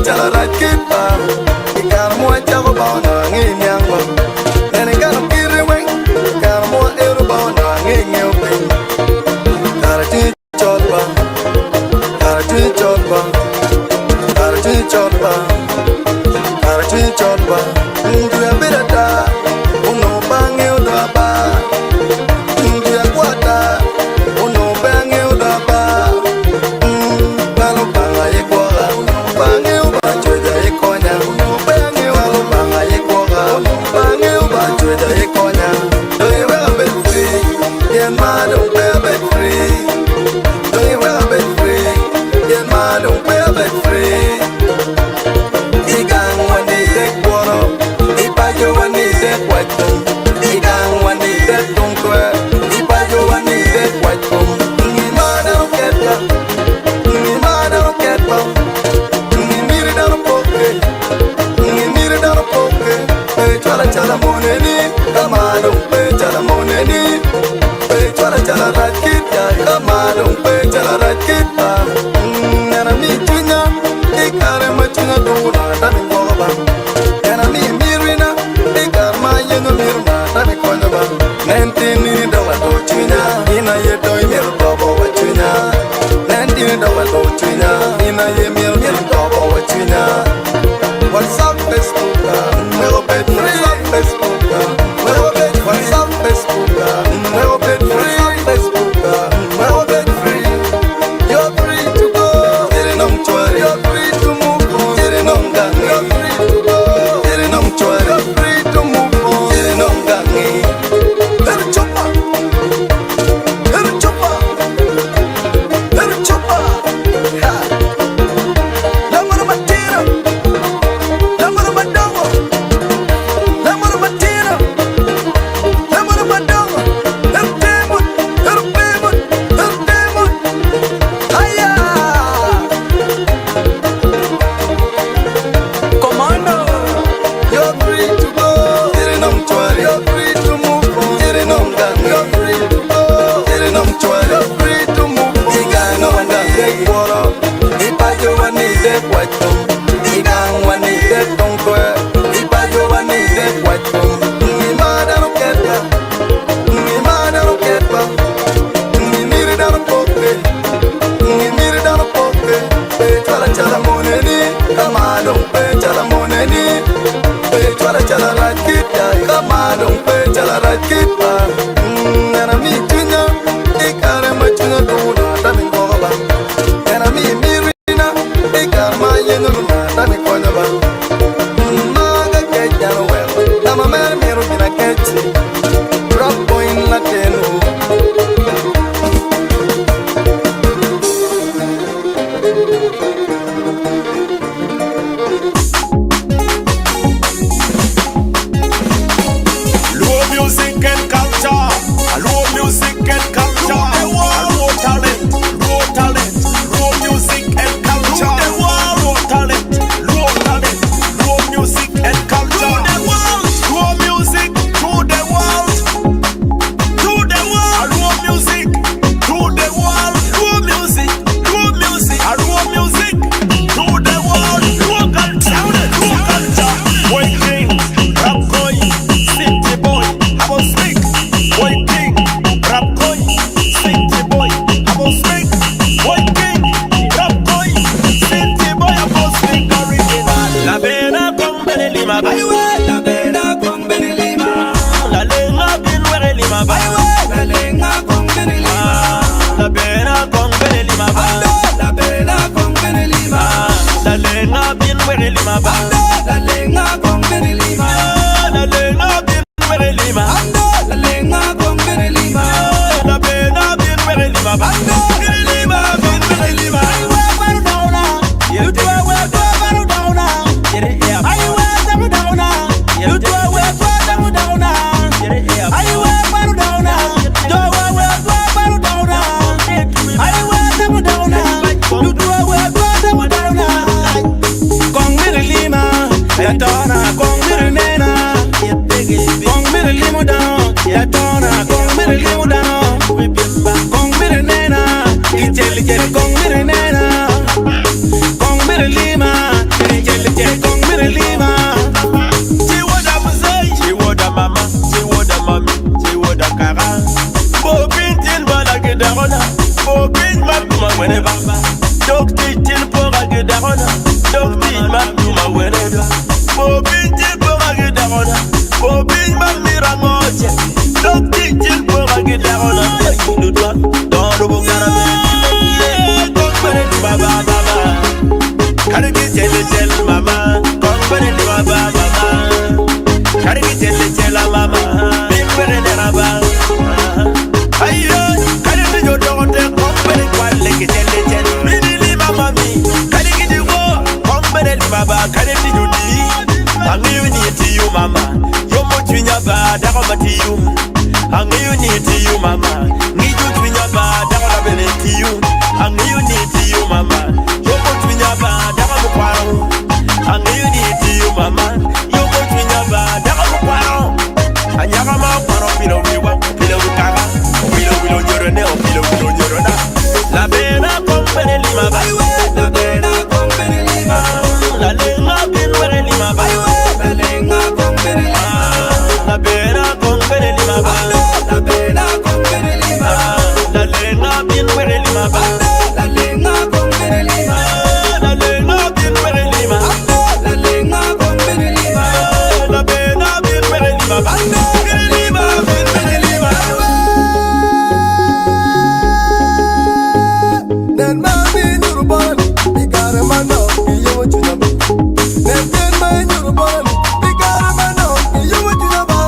Chala rakita, kamalong pe chala rakita. Nana mi tunya, ikare machunga duna dami koba. Nana mi mirina, ikar ma yengo mirna dami konyoba. Nentini dawa do tunya, ina ye doi mir kobo wa tunya. Nentini dawa do tunya, ina ye mir kobo wa tunya. What's up, Facebook? Nuevo pet free. What's up, Facebook? Nuevo pet free. What's up, Facebook? Nuevo pet free. Facebook. Nuevo pet free. You're free to go. You're free to move on. You're free to go. You're free to move on. Let it chopper. Let it chopper. Let it chopper. Ha. Lamara matira. Lamara madongo. Lamara matira. Lamara madongo. El demon. El demon. El demon. Aya. Commando. You're free to go. You're free to move on. You're free to go. You're free to move on. Igano wani woro. Ipayo wani waito. Igang wani tonkwe. Ipayo wani waito. Ni madaro keta. Ni madaro keta. Ni miri daro poke. Ni miri daro poke. Pe chala chala moneni. Kamalong pe chala moneni. Pe chala rakita. Kamalong pe chala rakita. Nana mi tunya. Ikare machunga duna dami koba. Nana mi mirina. Ikar ma yengo duna dami konyoba. Maga kejano well. Nama mer miru mina kechi. Drop point latino. Low music and culture. Low music and culture. Low talent. Low talent. Low music and culture. Low talent. Low talent. Low music and culture. Low music to the world. To the world. Low music to the world. Low music. Low music. Low music to the world. Low culture. Low culture. Boy king, rap boy, city boy, I will speak. Boy king, rap boy, city boy, I will speak. Boy king, rap boy, city boy, I will speak. Original. La pena con Benelima, bye way. La pena con Benelima. La lenga bin were lima, bye way. La lenga con Benelima. La pena con Benelima, bye. La pena con Benelima. La lenga bin were lima, bye. La lenga con Benelima. La lenga bin were lima. La lenga con Benelima. La pena bin were lima, bye. Benelima bin were lima. You do a well, Barudona. I will Barudona. You do a well, Barudona. I will Barudona. Do a well, Barudona. I will Barudona. You do a well, Barudona. Con Lima, Yatona, con Nena. Con Limo down, Yatona, con Limo down. Con Nena, Ichel, con Nena. Con Lima, Ichel, con Lima. She would have say, she would have mama, she would have mommy, she would have cara. Bobin tin balage darona, Bobin matuma whenever. Dog tin porage darona, dog tin matuma whenever. Bobin tin porage darona, Bobin mamira moche. Dog tin porage darona, le doigt dans le bon caramel. Yeah, donc baba baba. Carry tell mama, come baba mama. Carry tell mama, big baba. Ayo, carry your daughter, come tell. Mini mama me, carry you go, come baba, carry you di. I'm you to you mama, you're much in your bad, I'm to you. I'm you to you mama, need you to your bad, I'm to you. I'm you to you mama, you're much in your bad, I'm to you mama, you're much in your bad, I'm and Yagama, Pino, Pino, Kara, Pino, you're a nail. lima ba. La pena con lima. La lenga bin were lima ba. La lenga con lima. La pena con lima ba. La pena con lima. La lenga bin were lima ba. La lenga con lima. La lenga bin were lima. La lenga con lima. La pena bin were lima ba. Lima bin lima. Then mami nyurban, bigara mano, iyo chunaba. Then mami nyurban, bigara mano, iyo chunaba.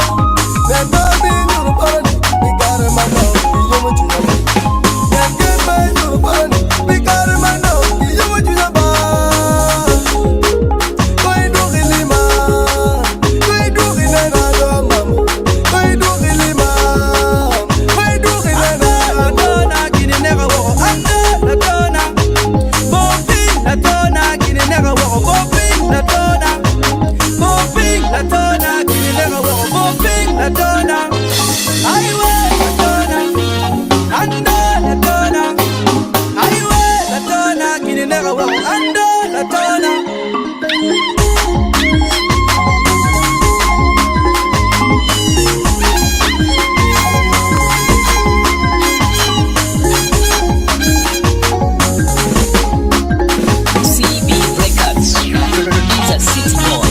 Then mami nyurban, bigara mano, iyo chunaba. Then mami nyurban, bigara mano, iyo chunaba. Koi dugi lima, koi dugi nena do mama, koi dugi lima, koi dugi nena. Dona kini nega wo anda, la dona, boping la dona kini nega wo boping la dona, boping la dona kini nega wo boping la dona. Aiwe la dona, anda la dona, aiwe la dona kini nega wo anda la dona. CB Records, producer City Boy.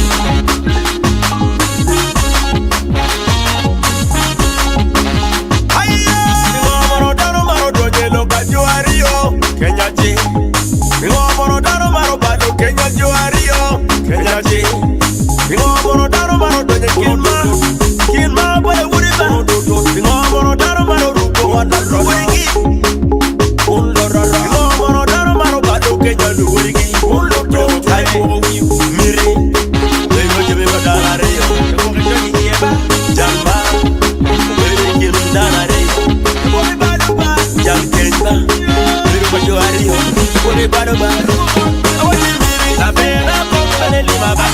La pena con lima ba.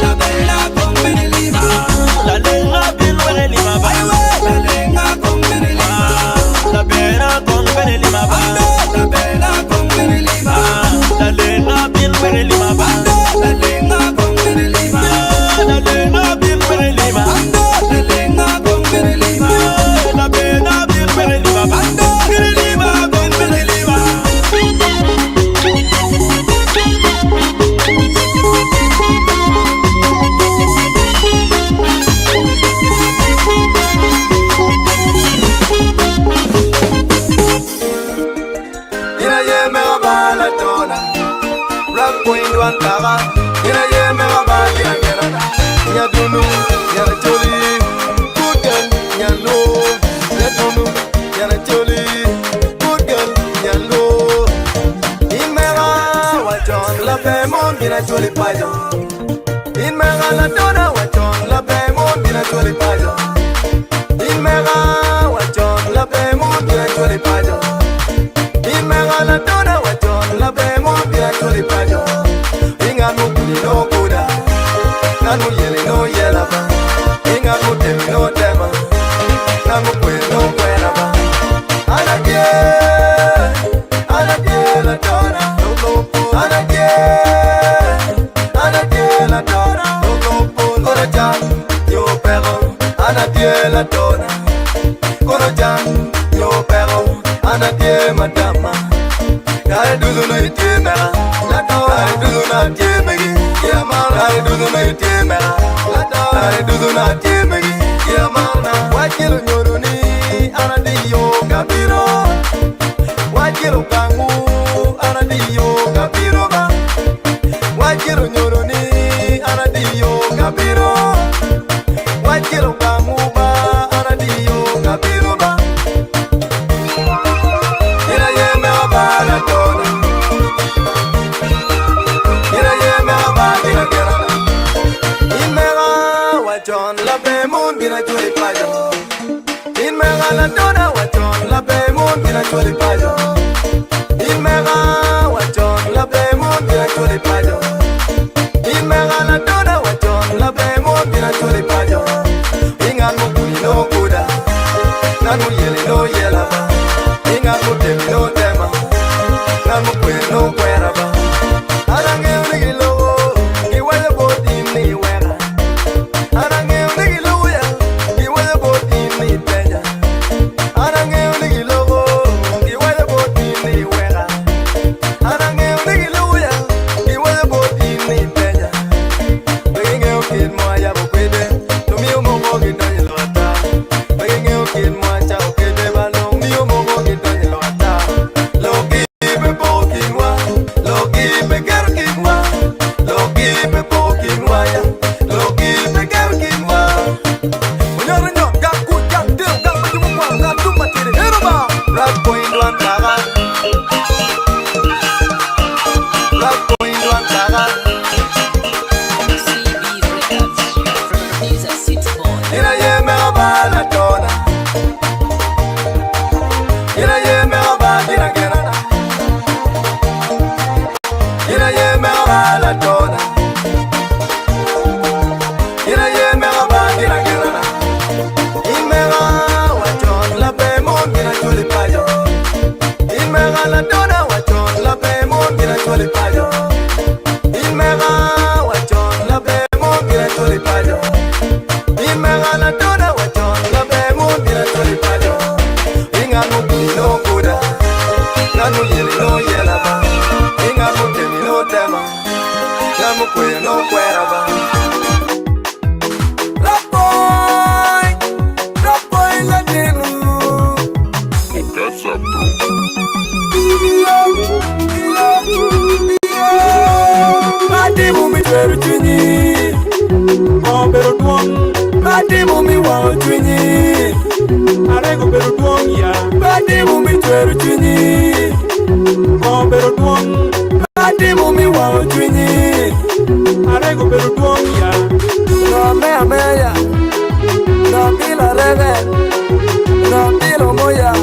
La pena con lima. La lenga bin were lima ba. La lenga con lima. La pena con lima ba. La pena con lima. La lenga bin were lima ba. La lenga con lima. La lenga bin were lima. La lenga con lima. La pena bin were lima ba. Lima bin were lima. Ina ye me ba la dona. Rap point one tara. Ina ye me ba ina gerana. Ya dunu, ya joli. Good girl, ya no. Ya dunu, ya joli. Good girl, ya no. Imera wa John la pe mon ina joli pajo. Imera la dona wa John la pe mon ina joli pajo. Imera wa John la pe mon ina joli pajo. Imera la dona wa John la pe mon ina joli pajo. Inga no kuni no kuda. Nanu yele no yela ba. Inga no temi no tema. Nanu kwe no kwena ba. Anadie la dona. Anadie la dona. Koroja yo pero. Anadie la dona. Koroja yo pero. Anadie madama. Kare dudu no itie mera. Kare dudu na tie megi. Kare dudu no itie mera. Kare dudu na tie megi. Wajiro nyoro ni anadiyo kapiro. Wajiro kangu anadiyo kapiro ba. Wajiro nyoro ni anadiyo kapiro. Wajiro kangu ba anadiyo kapiro ba. Ina ye me ba la dona. Ina ye me ba ina gerana. Imera wa John la pe mon bina joli pajo. Imera la dona wa John la pe mon bina joli pajo. Imera wa John la pe mon bina joli pajo. Imera la dona wa John la pe mon bina joli pajo. Inga no kuni no kuda. Nanu yele no yela ba. Inga no temi no tema. Nanu kwe no chweru chunyi Obero duong Atimo mi wao chunyi Arego bero duong ya Nome ameya Nambila rege Nambilo moya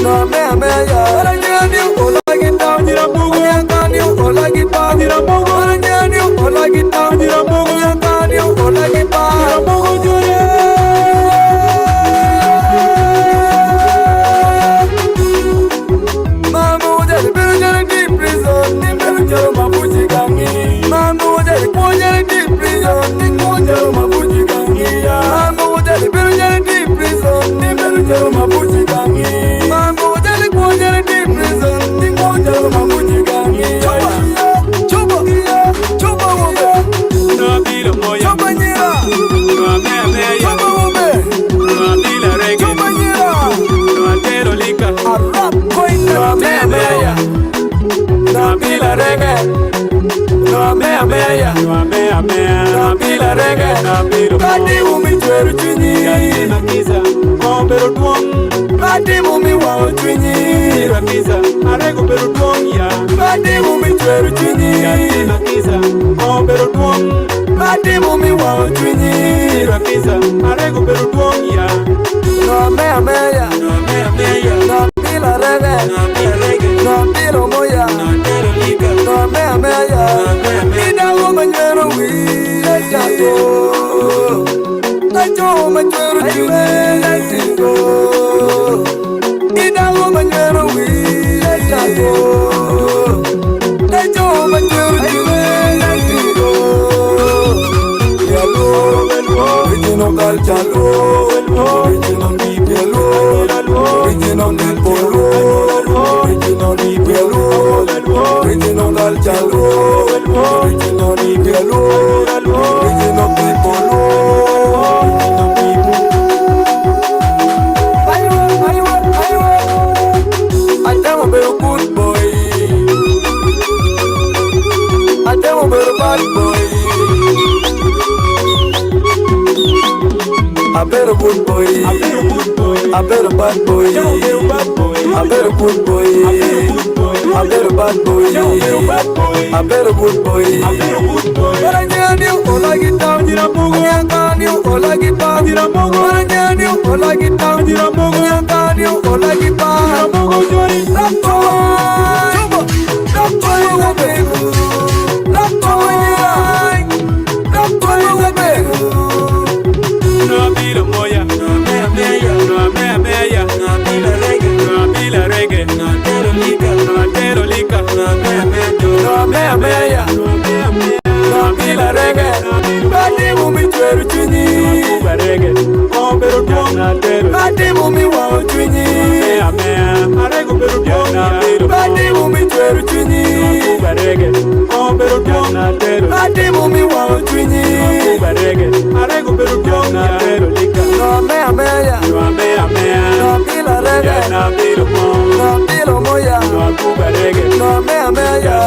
Nome ameya Aranyani ukola gita Nirabugu Nyangani ukola gita Nirabugu Aranyani ukola gita Nirabugu Nyangani ukola gita Nirabugu jure Mamu jari biru jari deep prison Ni biru jaro mabuji gangi Mamu jari po jari deep prison Ni po jaro mabuji gangi Mamu jari biru jari deep prison Ni biru jaro mabuji gangi Mamu jari po jari deep prison Ni po jaro mabuji gangi Choba Choba wobe Nabila moya Choba nyira Nabila meya Choba wobe Nabila rege Choba nyira Nabila lika Arap koina Nabila Nabila rege Nabila meya Nabila rege Kati umi chweru chunyi Yatina kisa Obero duong Kati umi wao chunyi Rakisa Arego bero duong ya Kati umi chweru chunyi Yatina kisa Obero duong Kati umi wao chunyi Rakisa Arego bero duong ya Nabila meya Nabila rege Nabila moya Nabila meya Ida woma nyero wile jato Nacho woma nyero wile jato Ida woma nyero wile jato Nacho woma nyero wile jato Yalo, original culture lo Original people lo Original people lo Original people lo Original culture lo Original people lo Original people lo Original people Aywa I tell a very good boy I tell a very bad boy I better good boy, I better bad boy, I better good boy, I better bad boy, I better good boy. Baranyani ukola gita, Nyangani ukola gita, Baranyani ukola gita, Nyangani ukola gita. Rapto, rapto wobe, rapto wobe, rapto wobe. Nabila moya, Nabila meya, Nabila rege, Nabila lika, Nabila meya, Nabila rege. Kati mumi chweru chunyi, Obero duong, Kati mumi wao chunyi, Arego bero duong, Kati mumi chweru chunyi, Obero duong, Kati mumi wao chunyi, Arego bero duong, Nabila meya, Nabila rege, Nabila moya, Nabila meya.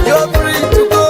You're free to go.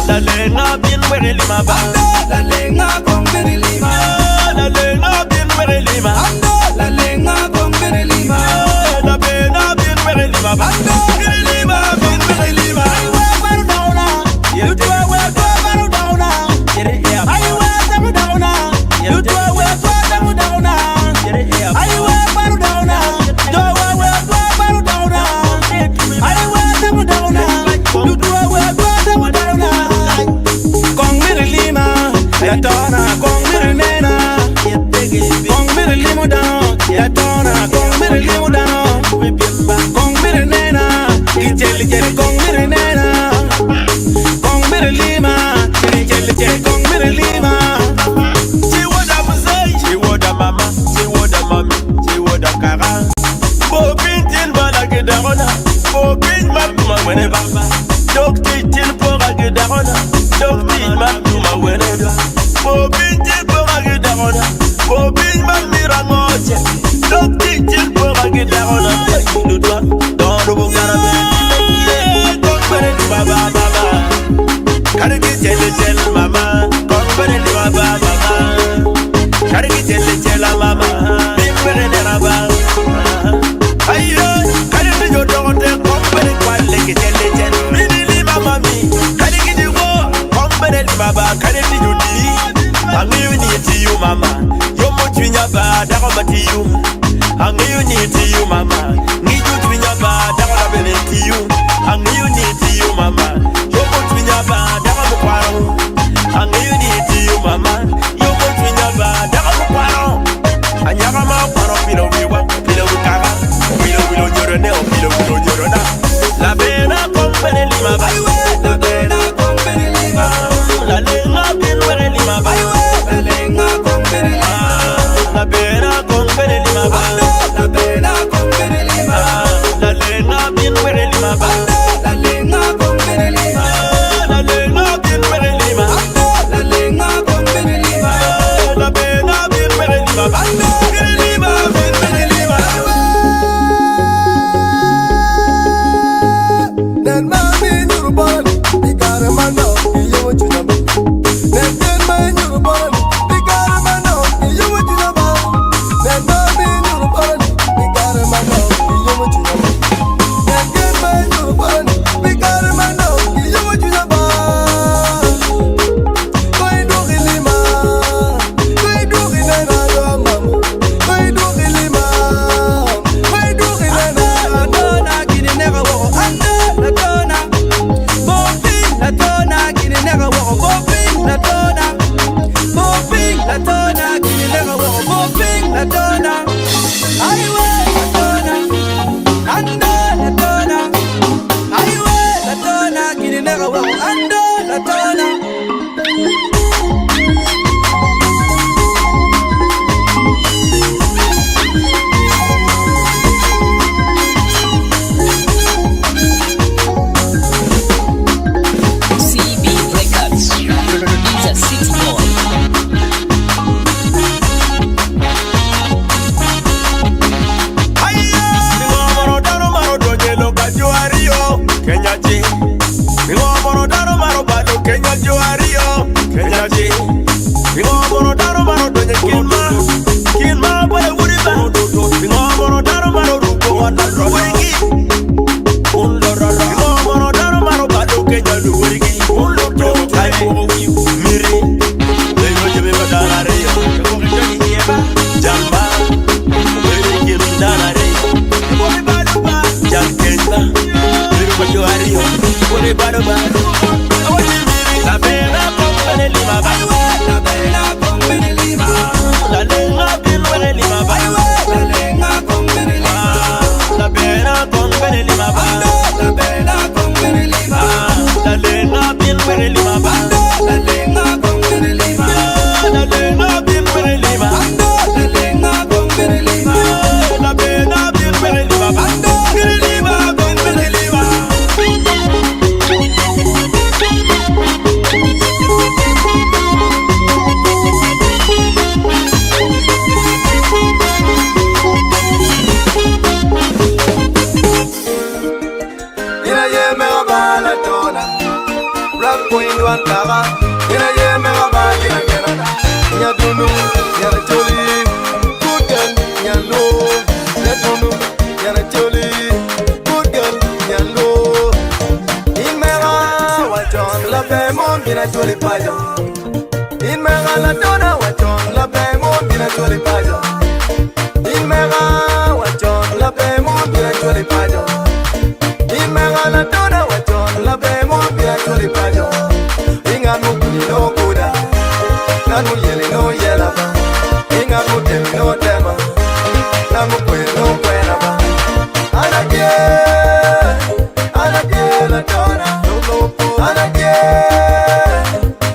La lenga bin wele lima ba. La lenga con bere lima. La lenga bin wele lima. La lenga con bere lima. La bena bin wele lima ba. Bere lima bin wele lima. You do a well, go down now. Get it here. I will down now. You do a well, go down now. Get it here. I will down now. Do a well, go down now. I will down now. You do a well, go down now. Con bere lima. Ya tona con bere nena. Con bere limo down. Ya tona con bere limo down. Con bere nena. Ijeli jeli con bere nena. Lima, con bere lima. She woulda musay, she woulda mama, she woulda mommy, she woulda kara. Bobin tin bala gedarona, bobin matuma wene baba. Dokti tin pora gedarona, dokti matuma wene do. Bobin tin pora gedarona, bobin mamira moche. Dokti tin pora gedarona, do do do do karabe. Don't bere baba baba. Karigi jelle jelle mama, kompere ni baba mama. Karigi jelle jelle mama, bimbere ni baba. Ayo, karigi jo donte kompere kwale ki jelle jelle. Mini li mama mi, karigi di wo, kompere ni baba, karigi jo di. Angi you need to you mama, yo mo twinya ba, da ko mati you. Angi you need to you mama, ni jo twinya ba, da ko bele ti you. Angi you need to you mama, yo mo twinya ba. I'm need to you, mama. You want to never double. And Yama, Pino, Pino, Kara, Pino, you're a nail, Pino, you're a La Bena, company, Lima, La Bena, company, Lima, La Lena, bin where Lima, La Lena, company, Lima, La Bena, company, Lima, La Bena, company, Lima, La Lena, bin where Lima, La Lena, company, Lima, La Lena, bin where Lima. La pena bien merelima, merelima, bien merelima. Nen mami nyurbani, bigara mano, iyo wajinaba. Nen mami nyurbani, bigara mano, iyo wajinaba. Nen mami nyurbani, bigara mano, iyo wajinaba. Nen mami nyurbani, bigara mano, iyo wajinaba. Kenya G, mi ngomoro daro Indwan Kara, Ina Yemaba, Ina Canada, Yadunu, Yanacholi, good girl, Yalo, Yadunu, Yanacholi, good girl, Yalo. In Mera, Wachon, La Bemon, Yanacholi Pajo. In Mera, La Dona, Wachon, La Bemon, Yanacholi Pajo. In Mera, Wachon, La Bemon, Yanacholi Pajo. In Mera, La Dona, Wachon, La Bemon, Yanacholi Pajo. Inganu no kuda, nanu yeli no yelaba. Inganu temi no tema, nanu kwe no kwenaba. Anake la dona,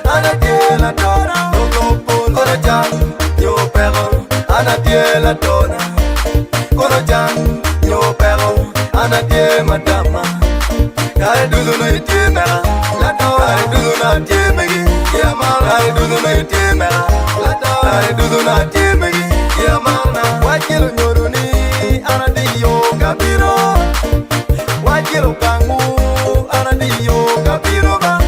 anake la dona, koroja yo pero, anake la dona, koroja yo pero, anake madama. Kare dudu no itimera, la dona, kare dudu na timegi, yamana, kare dudu no itimera, la dona, kare dudu na timegi, yamana. Wakilu nyoruni, anadiyo kabiro, wakilu kangu, anadiyo kabiro ba,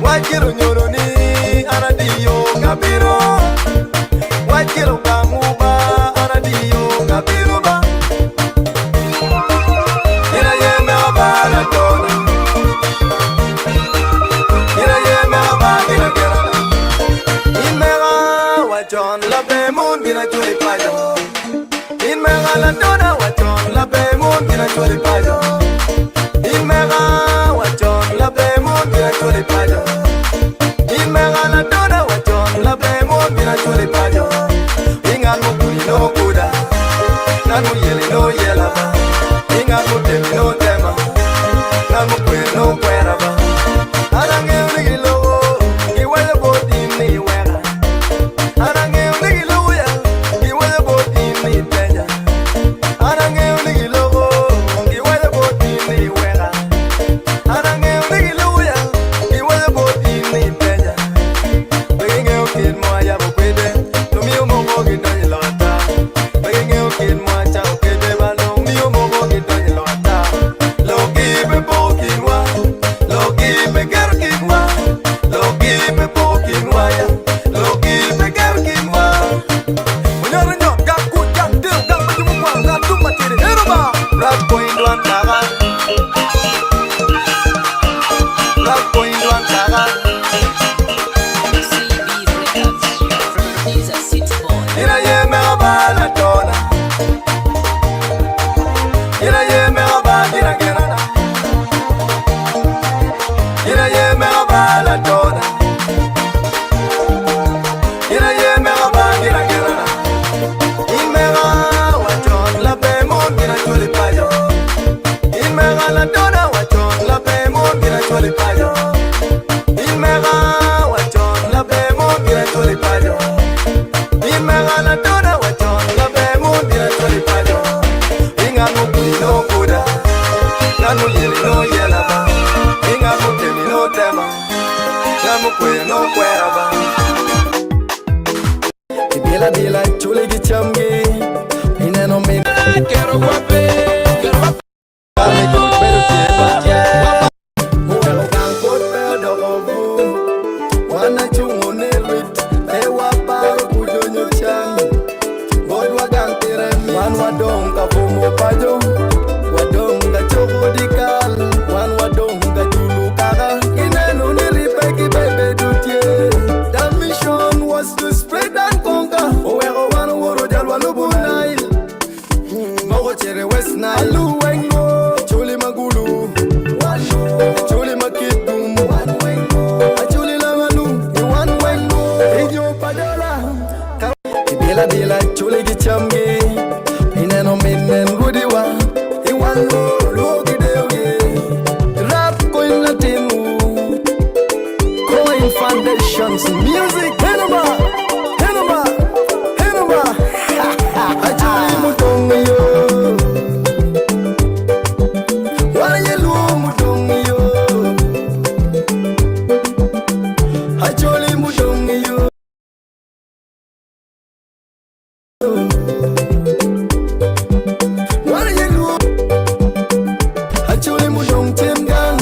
wakilu nyoruni, anadiyo kabiro, wakilu kangu ba, anadiyo kabiro ba. Ina yeme abala dona, ina yeme abala ina gerana. Inmera wachon la bemun ina chuli pajo. Inmera la dona wachon la bemun ina chuli pajo. Inmera wachon la bemun ina chuli pajo. Inmera la dona wachon la bemun ina chuli pajo. Inganu kuni no kuda, nanu yeli no yelaba. Inganu temi no tema, nanu kwe no kweraba. Arange unigi lowo, iwele boti ni wera. Arange unigi lowo ya, iwele boti ni teja. Arange unigi lowo, iwele boti ni wera. Arange unigi lowo ya, iwele boti ni teja. Begenge ukid mo ya bukwede, lumi umogo gidonyi lota. Begenge ukid mo cha ukede ba, lumi umogo gidonyi lota. Loki be pokinwa, Loki be gerkinwa, Loki be pokinwa ya, Loki be gerkinwa. Munyoro nyo, gaku jandil, gaku jumukwa, gatu matiri, heruba. Rap Indwan Kara, Rap Indwan Kara. CB Records. He's a city boy. Ina yeme abala dona, ina yeme abala ina gerana. Ina yeme abala dona, ina yeme abala ina gerana. Inmera wachon la bemon ina chuli pajo. Inmera la dona wachon la bemon ina chuli pajo. Inmera wachon la bemon ina chuli pajo. Inmera la dona wachon la bemon ina chuli pajo. Inganu kuni no kuda, nanu yeli no yelaba. Inganu temi no tema, nanu kwe no kweraba. Bila bila chuli gichamgi, ineno min. Quiero guape, quiero guape. Dale con pero tiempo. Pero gan pot pero dobu. Wana chungo nelit, ewa paro kujonyo chang. God wagang tirem, wan wadong kafumo pajo. Wadong ga chogo dikal, wan wadong ga julu kara. Ineno niripeki bebe dutie. The mission was to spread and conquer. Owero wano woro jalwa lubunai. Mogo chere West Nile. Alu wengo, chuli magulu. Chuli makitum. Achuli lamanu, iwan wengo. Ijo padola. Bila bila chuli gichamgi. Ineno minen gudiwa. Iwan lo gideoge. Rap coin latinu. Coin foundations music. Henoma, Henoma, Henoma. Achuli mutongo yo. Wala yelu mutongo yo. Achuli mutongo yo. Wala yelu. Achuli mutongo temgang.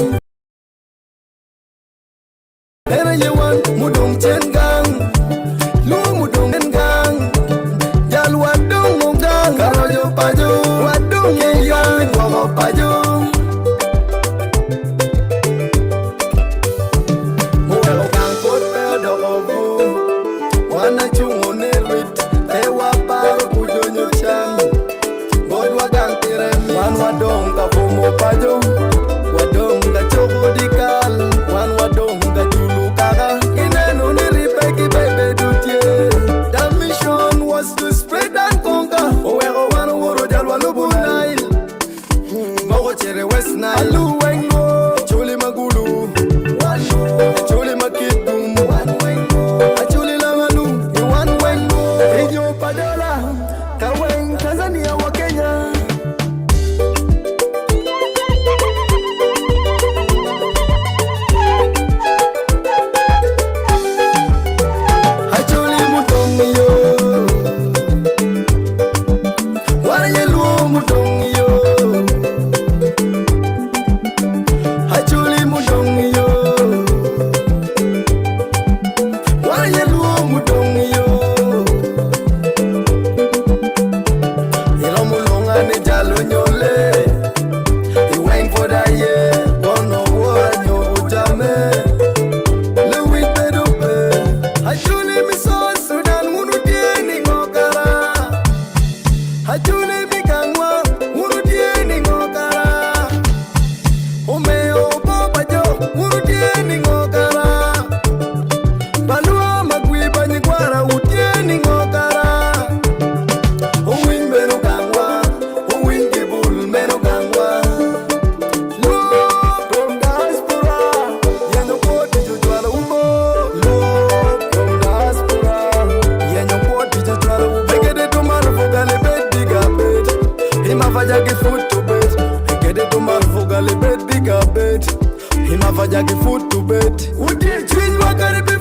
to bet. Twins Magharibi